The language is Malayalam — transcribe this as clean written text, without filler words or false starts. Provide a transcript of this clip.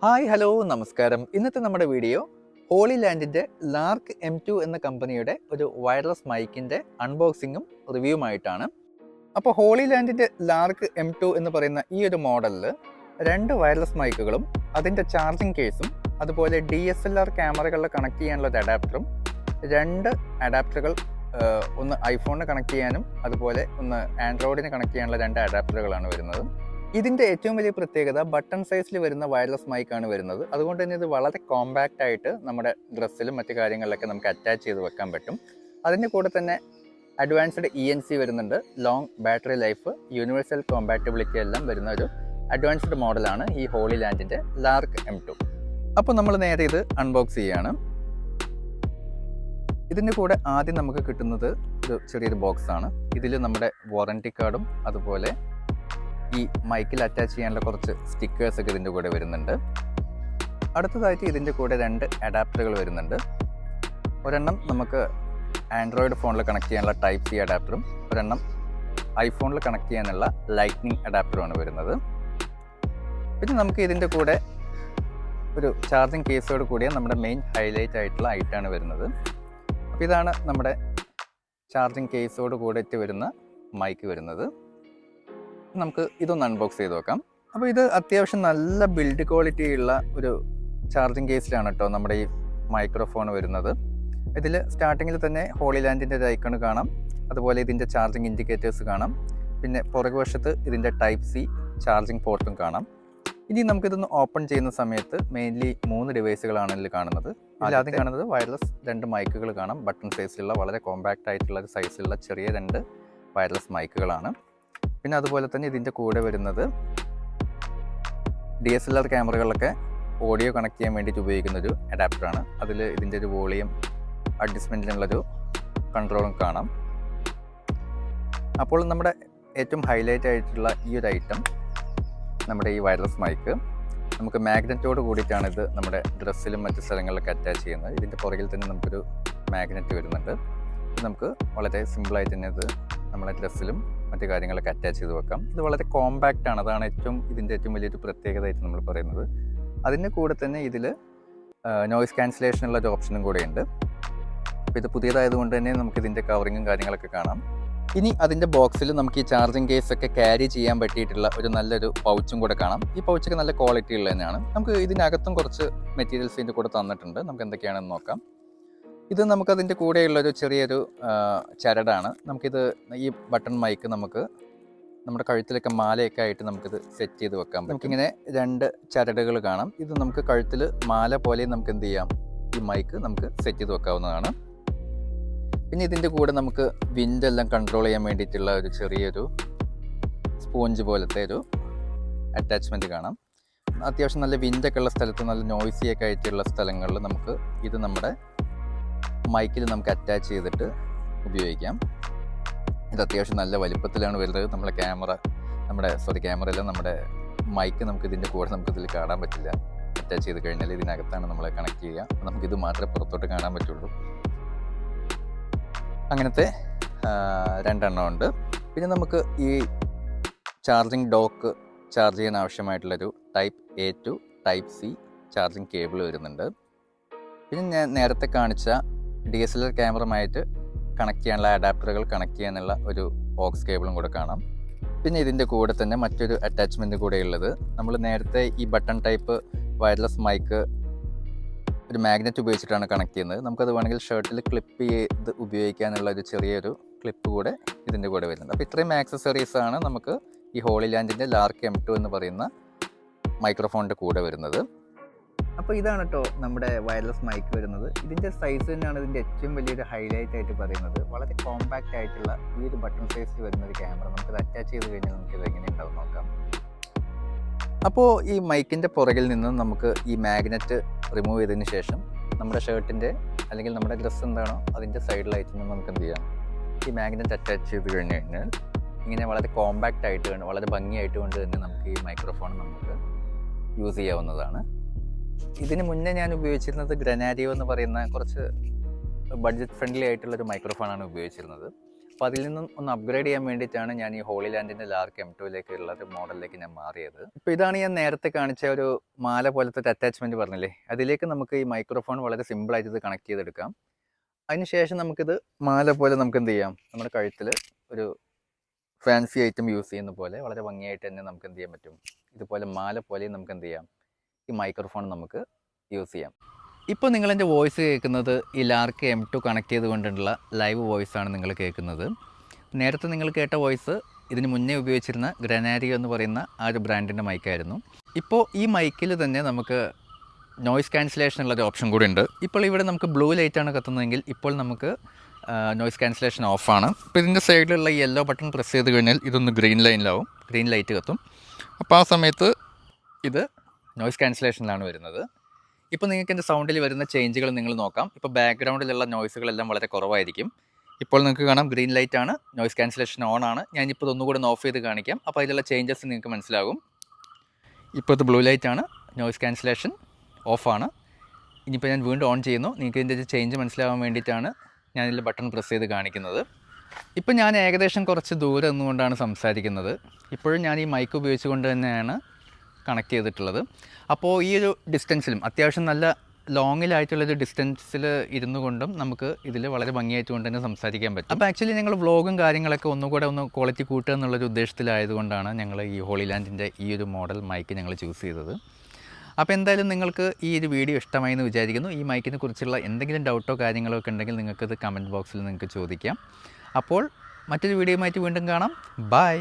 ഹായ് ഹലോ നമസ്കാരം. ഇന്നത്തെ നമ്മുടെ വീഡിയോ ഹോളി ലാൻഡിൻ്റെ ലാർക്ക് M2 എന്ന കമ്പനിയുടെ ഒരു വയർലെസ് മൈക്കിൻ്റെ അൺബോക്സിങ്ങും റിവ്യൂമായിട്ടാണ്. അപ്പോൾ ഹോളി ലാൻഡിൻ്റെ ലാർക്ക് M2 എന്ന് പറയുന്ന ഈ ഒരു മോഡലിൽ 2 വയർലെസ് മൈക്കുകളും അതിൻ്റെ ചാർജിങ് കേസും അതുപോലെ DSLR ക്യാമറകളിൽ കണക്ട് ചെയ്യാനുള്ള ഒരു അഡാപ്റ്ററും 2 അഡാപ്റ്ററുകൾ, ഒന്ന് ഐഫോണിന് കണക്ട് ചെയ്യാനും അതുപോലെ ഒന്ന് ആൻഡ്രോയിഡിന് കണക്ട് ചെയ്യാനുള്ള 2 അഡാപ്റ്ററുകളാണ് വരുന്നത്. ഇതിൻ്റെ ഏറ്റവും വലിയ പ്രത്യേകത ബട്ടൺ സൈസിൽ വരുന്ന വയർലെസ് മൈക്കാണ് വരുന്നത്. അതുകൊണ്ട് തന്നെ ഇത് വളരെ കോമ്പാക്റ്റ് ആയിട്ട് നമ്മുടെ മറ്റു കാര്യങ്ങളിലൊക്കെ നമുക്ക് അറ്റാച്ച് ചെയ്ത് വെക്കാൻ പറ്റും. അതിൻ്റെ കൂടെ തന്നെ അഡ്വാൻസ്ഡ് ENC വരുന്നുണ്ട്, long battery life, universal compatibility എല്ലാം വരുന്ന ഒരു അഡ്വാൻസ്ഡ് മോഡലാണ് ഈ ഹോളി ലാൻഡിൻ്റെ ലാർക്ക് M2. അപ്പോൾ നമ്മൾ നേരെ ഇത് അൺബോക്സ് ചെയ്യുകയാണ്. ഇതിൻ്റെ കൂടെ ആദ്യം നമുക്ക് കിട്ടുന്നത് ഒരു ചെറിയൊരു ബോക്സാണ്. ഇതിൽ നമ്മുടെ വാറണ്ടി കാർഡും അതുപോലെ ഈ മൈക്കിൽ അറ്റാച്ച് ചെയ്യാനുള്ള കുറച്ച് സ്റ്റിക്കേഴ്സൊക്കെ ഇതിൻ്റെ കൂടെ വരുന്നുണ്ട്. അടുത്തതായിട്ട് ഇതിൻ്റെ കൂടെ 2 അഡാപ്റ്ററുകൾ വരുന്നുണ്ട്. ഒരെണ്ണം നമുക്ക് ആൻഡ്രോയിഡ് ഫോണിൽ കണക്ട് ചെയ്യാനുള്ള Type-C അഡാപ്റ്ററും ഒരെണ്ണം ഐഫോണിൽ കണക്ട് ചെയ്യാനുള്ള ലൈറ്റ്നിങ് അഡാപ്റ്ററുമാണ് വരുന്നത്. പിന്നെ നമുക്ക് ഇതിൻ്റെ കൂടെ ഒരു ചാർജിങ് കേസോട് കൂടിയ നമ്മുടെ മെയിൻ ഹൈലൈറ്റ് ആയിട്ടുള്ള ഐറ്റാണ് വരുന്നത്. അപ്പോൾ ഇതാണ് നമ്മുടെ ചാർജിങ് കേസോട് കൂടിയിട്ട് വരുന്ന മൈക്ക് വരുന്നത്. നമുക്ക് ഇതൊന്ന് അൺബോക്സ് ചെയ്ത് നോക്കാം. അപ്പോൾ ഇത് അത്യാവശ്യം നല്ല ബിൽഡ് ക്വാളിറ്റി ഉള്ള ഒരു ചാർജിങ് കേസിലാണ് കേട്ടോ നമ്മുടെ ഈ മൈക്രോഫോൺ വരുന്നത്. ഇതിൽ സ്റ്റാർട്ടിങ്ങിൽ തന്നെ ഹോളി ലാൻഡിൻ്റെ ഒരു ഐക്കൺ കാണാം, അതുപോലെ ഇതിൻ്റെ ചാർജിങ് ഇൻഡിക്കേറ്റേഴ്സ് കാണാം, പിന്നെ പുറകുവശത്ത് ഇതിൻ്റെ Type-C ചാർജിങ് പോർട്ടും കാണാം. ഇനി നമുക്കിതൊന്ന് ഓപ്പൺ ചെയ്യുന്ന സമയത്ത് മെയിൻലി 3 ഡിവൈസുകളാണ് ഇതിൽ കാണുന്നത്. ആദ്യം കാണുന്നത് വയർലെസ് 2 മൈക്കുകൾ കാണാം. ബട്ടൺ സൈസിലുള്ള വളരെ കോമ്പാക്റ്റ് ആയിട്ടുള്ള ഒരു സൈസിലുള്ള ചെറിയ 2 വയർലെസ് മൈക്കുകളാണ്. പിന്നെ അതുപോലെ തന്നെ ഇതിൻ്റെ കൂടെ വരുന്നത് DSLR ക്യാമറകളിലൊക്കെ ഓഡിയോ കണക്ട് ചെയ്യാൻ വേണ്ടിയിട്ട് ഉപയോഗിക്കുന്നൊരു അഡാപ്റ്ററാണ്. അതിൽ ഇതിൻ്റെ ഒരു വോളിയം അഡ്ജസ്റ്റ്മെൻറ്റിനുള്ളൊരു കൺട്രോളും കാണാം. അപ്പോൾ നമ്മുടെ ഏറ്റവും ഹൈലൈറ്റ് ആയിട്ടുള്ള ഈ ഒരു ഐറ്റം, നമ്മുടെ ഈ വയർലെസ് മൈക്ക്, നമുക്ക് മാഗ്നറ്റോട് കൂടിയിട്ടാണ് ഇത് നമ്മുടെ ഡ്രസ്സിലും മറ്റു സ്ഥലങ്ങളിലൊക്കെ അറ്റാച്ച് ചെയ്യുന്നത്. ഇതിൻ്റെ പുറകിൽ തന്നെ നമുക്കൊരു മാഗ്നറ്റ് വരുന്നുണ്ട്. നമുക്ക് വളരെ സിമ്പിളായിട്ട് തന്നെ ഇത് നമ്മുടെ ഡ്രസ്സിലും മറ്റു കാര്യങ്ങളൊക്കെ അറ്റാച്ച് ചെയ്ത് വെക്കാം. ഇത് വളരെ കോമ്പാക്റ്റ് ആണ്, അതാണ് ഇതിൻ്റെ ഏറ്റവും വലിയൊരു പ്രത്യേകതയായിട്ട് നമ്മൾ പറയുന്നത്. അതിൻ്റെ കൂടെ തന്നെ ഇതിൽ നോയിസ് ക്യാൻസലേഷനുള്ള ഒരു ഓപ്ഷനും കൂടെയുണ്ട്. അപ്പോൾ ഇത് പുതിയതായതുകൊണ്ട് തന്നെ നമുക്ക് ഇതിൻ്റെ കവറിങ്ങും കാര്യങ്ങളൊക്കെ കാണാം. ഇനി അതിൻ്റെ ബോക്സിൽ നമുക്ക് ഈ ചാർജിങ് കേസൊക്കെ ക്യാരി ചെയ്യാൻ പറ്റിയിട്ടുള്ള ഒരു നല്ലൊരു പൗച്ചും കൂടെ കാണാം. ഈ പൗച്ചൊക്കെ നല്ല ക്വാളിറ്റി ഉള്ളത് തന്നെയാണ്. നമുക്ക് ഇതിനകത്തും കുറച്ച് മെറ്റീരിയൽസ് ഇതിൻ്റെ കൂടെ തന്നിട്ടുണ്ട്. നമുക്ക് എന്തൊക്കെയാണെന്ന് നോക്കാം. ഇത് നമുക്കതിൻ്റെ കൂടെയുള്ളൊരു ചെറിയൊരു ചരടാണ്. നമുക്കിത് ഈ ബട്ടൺ മൈക്ക് നമുക്ക് നമ്മുടെ കഴുത്തിലൊക്കെ മാലയൊക്കെ ആയിട്ട് നമുക്കിത് സെറ്റ് ചെയ്ത് വെക്കാം. നമുക്കിങ്ങനെ 2 ചരടുകൾ കാണാം. ഇത് നമുക്ക് കഴുത്തിൽ മാല പോലെ നമുക്ക് എന്ത് ചെയ്യാം, ഈ മൈക്ക് നമുക്ക് സെറ്റ് ചെയ്ത് വെക്കാവുന്നതാണ്. പിന്നെ ഇതിൻ്റെ കൂടെ നമുക്ക് വിൻഡെല്ലാം കൺട്രോൾ ചെയ്യാൻ വേണ്ടിയിട്ടുള്ള ഒരു ചെറിയൊരു സ്പോഞ്ച് പോലത്തെ ഒരു അറ്റാച്ച്മെൻറ്റ് കാണാം. അത്യാവശ്യം നല്ല വിൻഡൊക്കെ ഉള്ള സ്ഥലത്ത്, നല്ല നോയ്സിയൊക്കെ ആയിട്ടുള്ള സ്ഥലങ്ങളിൽ നമുക്ക് ഇത് നമ്മുടെ മൈക്കിൽ നമുക്ക് അറ്റാച്ച് ചെയ്തിട്ട് ഉപയോഗിക്കാം. ഇത് അത്യാവശ്യം നല്ല വലിപ്പത്തിലാണ് വരുന്നത്. ക്യാമറയല്ല, നമ്മുടെ മൈക്ക് നമുക്ക് ഇതിൻ്റെ കൂടെ നമുക്കിതിൽ കാണാൻ പറ്റില്ല. അറ്റാച്ച് ചെയ്ത് കഴിഞ്ഞാൽ ഇതിനകത്താണ് നമ്മൾ കണക്ട് ചെയ്യുക. നമുക്കിത് മാത്രമേ പുറത്തോട്ട് കാണാൻ പറ്റുള്ളൂ. അങ്ങനത്തെ 2 എണ്ണം ഉണ്ട്. പിന്നെ നമുക്ക് ഈ ചാർജിങ് ഡോക്ക് ചാർജ് ചെയ്യാൻ ആവശ്യമായിട്ടുള്ളൊരു Type-A to Type-C charging cable വരുന്നുണ്ട്. പിന്നെ ഞാൻ നേരത്തെ കാണിച്ച DSLR ക്യാമറയുമായിട്ട് കണക്ട് ചെയ്യാനുള്ള അഡാപ്റ്ററുകൾ കണക്ട് ചെയ്യാനുള്ള ഒരു ഓക്സ് കേബിളും കൂടെ കാണാം. പിന്നെ ഇതിൻ്റെ കൂടെ തന്നെ മറ്റൊരു അറ്റാച്ച്മെൻറ്റ് കൂടെ ഉള്ളത്, നമ്മൾ നേരത്തെ ഈ ബട്ടൺ ടൈപ്പ് വയർലെസ് മൈക്ക് ഒരു മാഗ്നറ്റ് ഉപയോഗിച്ചിട്ടാണ് കണക്ട് ചെയ്യുന്നത്. നമുക്കത് വേണമെങ്കിൽ ഷർട്ടിൽ ക്ലിപ്പ് ചെയ്ത് ഉപയോഗിക്കാനുള്ള ഒരു ചെറിയൊരു ക്ലിപ്പ് കൂടെ ഇതിൻ്റെ കൂടെ വരുന്നുണ്ട്. അപ്പോൾ ഇത്രയും ആക്സസറീസാണ് നമുക്ക് ഈ ഹോളി ലാൻഡിൻ്റെ ലാർക്ക് M2 എന്ന് പറയുന്ന മൈക്രോഫോണിൻ്റെ കൂടെ വരുന്നത്. അപ്പോൾ ഇതാണ് കേട്ടോ നമ്മുടെ വയർലെസ് മൈക്ക് വരുന്നത്. ഇതിൻ്റെ സൈസ് തന്നെയാണ് ഇതിൻ്റെ ഏറ്റവും വലിയൊരു ഹൈലൈറ്റ് ആയിട്ട് പറയുന്നത്. വളരെ കോമ്പാക്റ്റ് ആയിട്ടുള്ള ഈ ഒരു ബട്ടൺ സൈസിൽ വരുന്ന ഒരു ക്യാമറ നമുക്കത് അറ്റാച്ച് ചെയ്ത് കഴിഞ്ഞാൽ നമുക്കിത് എങ്ങനെ ഉണ്ടാവും നോക്കാം. അപ്പോൾ ഈ മൈക്കിൻ്റെ പുറകിൽ നിന്ന് നമുക്ക് ഈ മാഗ്നറ്റ് റിമൂവ് ചെയ്തതിന് ശേഷം നമ്മുടെ ഷർട്ടിൻ്റെ അല്ലെങ്കിൽ നമ്മുടെ ഡ്രസ്സ് എന്താണോ അതിൻ്റെ സൈഡിലായിട്ട് നിന്ന് നമുക്ക് എന്ത് ചെയ്യാം, ഈ മാഗ്നറ്റ് അറ്റാച്ച് ചെയ്ത് കഴിഞ്ഞ് കഴിഞ്ഞാൽ ഇങ്ങനെ വളരെ കോമ്പാക്റ്റ് ആയിട്ട് വളരെ ഭംഗിയായിട്ട് കൊണ്ട് തന്നെ നമുക്ക് ഈ മൈക്രോഫോൺ നമുക്ക് യൂസ് ചെയ്യാവുന്നതാണ്. ഇതിന് മുന്നേ ഞാൻ ഉപയോഗിച്ചിരുന്നത് ഗ്രനാരിയോ എന്ന് പറയുന്ന കുറച്ച് ബഡ്ജറ്റ് ഫ്രണ്ട്ലി ആയിട്ടുള്ളൊരു മൈക്രോഫോണാണ് ഉപയോഗിച്ചിരുന്നത്. അപ്പോൾ അതിൽ നിന്നും ഒന്ന് അപ്ഗ്രേഡ് ചെയ്യാൻ വേണ്ടിയിട്ടാണ് ഞാൻ ഈ ഹോളി ലാൻഡിൻ്റെ ലാർക്ക് M2 ഒരു മോഡലിലേക്ക് ഞാൻ മാറിയത്. ഇപ്പോൾ ഇതാണ് ഞാൻ നേരത്തെ കാണിച്ച ഒരു മാല പോലത്തെ ഒരു അറ്റാച്ച്മെൻറ്റ് പറഞ്ഞില്ലേ, അതിലേക്ക് നമുക്ക് ഈ മൈക്രോഫോൺ വളരെ സിമ്പിളായിട്ട് ഇത് കണക്ട് ചെയ്തെടുക്കാം. അതിനുശേഷം നമുക്കിത് മാല പോലെ നമുക്ക് എന്ത് ചെയ്യാം, നമ്മുടെ കഴുത്തിൽ ഒരു ഫാൻസി ഐറ്റം യൂസ് ചെയ്യുന്ന പോലെ വളരെ ഭംഗിയായിട്ട് തന്നെ നമുക്ക് എന്ത് ചെയ്യാൻ പറ്റും, ഇതുപോലെ മാല പോലെ നമുക്ക് എന്ത് ചെയ്യാം, ഈ മൈക്രോഫോൺ നമുക്ക് യൂസ് ചെയ്യാം. ഇപ്പോൾ നിങ്ങളെൻ്റെ വോയിസ് കേൾക്കുന്നത് ഈ ലാർക്ക് M2 കണക്ട് ചെയ്തുകൊണ്ടുള്ള ലൈവ് വോയിസാണ് നിങ്ങൾ കേൾക്കുന്നത്. നേരത്തെ നിങ്ങൾ കേട്ട വോയിസ് ഇതിന് മുന്നേ ഉപയോഗിച്ചിരുന്ന ഗ്രനാരിയോ എന്ന് പറയുന്ന ആ ഒരു ബ്രാൻഡിൻ്റെ മൈക്കായിരുന്നു. ഇപ്പോൾ ഈ മൈക്കിൽ തന്നെ നമുക്ക് നോയ്സ് ക്യാൻസലേഷൻ ഉള്ളൊരു ഓപ്ഷൻ കൂടി ഉണ്ട്. ഇപ്പോൾ ഇവിടെ നമുക്ക് ബ്ലൂ ലൈറ്റാണ് കത്തുന്നതെങ്കിൽ ഇപ്പോൾ നമുക്ക് നോയ്സ് ക്യാൻസലേഷൻ ഓഫാണ്. ഇപ്പോൾ ഇതിൻ്റെ സൈഡിലുള്ള യെല്ലോ ബട്ടൺ പ്രസ് ചെയ്ത് കഴിഞ്ഞാൽ ഇതൊന്ന് ഗ്രീൻ ലൈനിലാവും, ഗ്രീൻ ലൈറ്റ് കത്തും. അപ്പോൾ ആ സമയത്ത് ഇത് നോയ്സ് ക്യാൻസലേഷനിലാണ് വരുന്നത്. ഇപ്പോൾ നിങ്ങൾക്ക് എൻ്റെ സൗണ്ടിൽ വരുന്ന ചേഞ്ചുകൾ നിങ്ങൾ നോക്കാം. ഇപ്പോൾ ബാക്ക്ഗ്രൗണ്ടിലുള്ള നോയ്സുകളെല്ലാം വളരെ കുറവായിരിക്കും. ഇപ്പോൾ നിങ്ങൾക്ക് കാണാം ഗ്രീൻ ലൈറ്റാണ്, നോയ്സ് ക്യാൻസലേഷൻ ഓൺ ആണ്. ഞാനിപ്പോൾ ഒന്നുകൂടെ ഓഫ് ചെയ്ത് കാണിക്കാം, അപ്പോൾ അതിലുള്ള ചേഞ്ചസ് നിങ്ങൾക്ക് മനസ്സിലാകും. ഇപ്പോൾ ഇത് ബ്ലൂ ലൈറ്റാണ്, നോയ്സ് ക്യാൻസലേഷൻ ഓഫാണ്. ഇനിയിപ്പോൾ ഞാൻ വീണ്ടും ഓൺ ചെയ്യുന്നു. നിങ്ങൾക്ക് ഇതിൻ്റെ ചേഞ്ച് മനസ്സിലാകാൻ വേണ്ടിയിട്ടാണ് ഞാനിതിൽ ബട്ടൺ പ്രസ് ചെയ്ത് കാണിക്കുന്നത്. ഇപ്പോൾ ഞാൻ ഏകദേശം കുറച്ച് ദൂരെ നിന്നുകൊണ്ടാണ് സംസാരിക്കുന്നത്. ഇപ്പോഴും ഞാൻ ഈ മൈക്ക് ഉപയോഗിച്ചുകൊണ്ട് തന്നെയാണ് കണക്ട് ചെയ്തിട്ടുള്ളത്. അപ്പോൾ ഈ ഒരു ഡിസ്റ്റൻസിലും അത്യാവശ്യം നല്ല ലോങ്ങിലായിട്ടുള്ളൊരു ഡിസ്റ്റൻസിൽ ഇരുന്നു കൊണ്ടും നമുക്ക് ഇതിൽ വളരെ ഭംഗിയായിട്ട് കൊണ്ട് തന്നെ സംസാരിക്കാൻ പറ്റും. അപ്പോൾ ആക്ച്വലി ഞങ്ങൾ വ്ളോഗും കാര്യങ്ങളൊക്കെ ഒന്നുകൂടെ ഒന്ന് ക്വാളിറ്റി കൂട്ടുക എന്നുള്ളൊരു ഉദ്ദേശത്തിലായതുകൊണ്ടാണ് ഞങ്ങൾ ഈ ഹോളി ലാൻഡിൻ്റെ ഈ ഒരു മോഡൽ മൈക്ക് ഞങ്ങൾ ചൂസ് ചെയ്തത്. അപ്പോൾ എന്തായാലും നിങ്ങൾക്ക് ഈ ഒരു വീഡിയോ ഇഷ്ടമായി എന്ന് വിചാരിക്കുന്നു. ഈ മൈക്കിനെ കുറിച്ചുള്ള എന്തെങ്കിലും ഡൗട്ടോ കാര്യങ്ങളോ ഒക്കെ ഉണ്ടെങ്കിൽ നിങ്ങൾക്കത് കമൻറ്റ് ബോക്സിൽ നിങ്ങൾക്ക് ചോദിക്കാം. അപ്പോൾ മറ്റൊരു വീഡിയോയുമായിട്ട് വീണ്ടും കാണാം. ബൈ.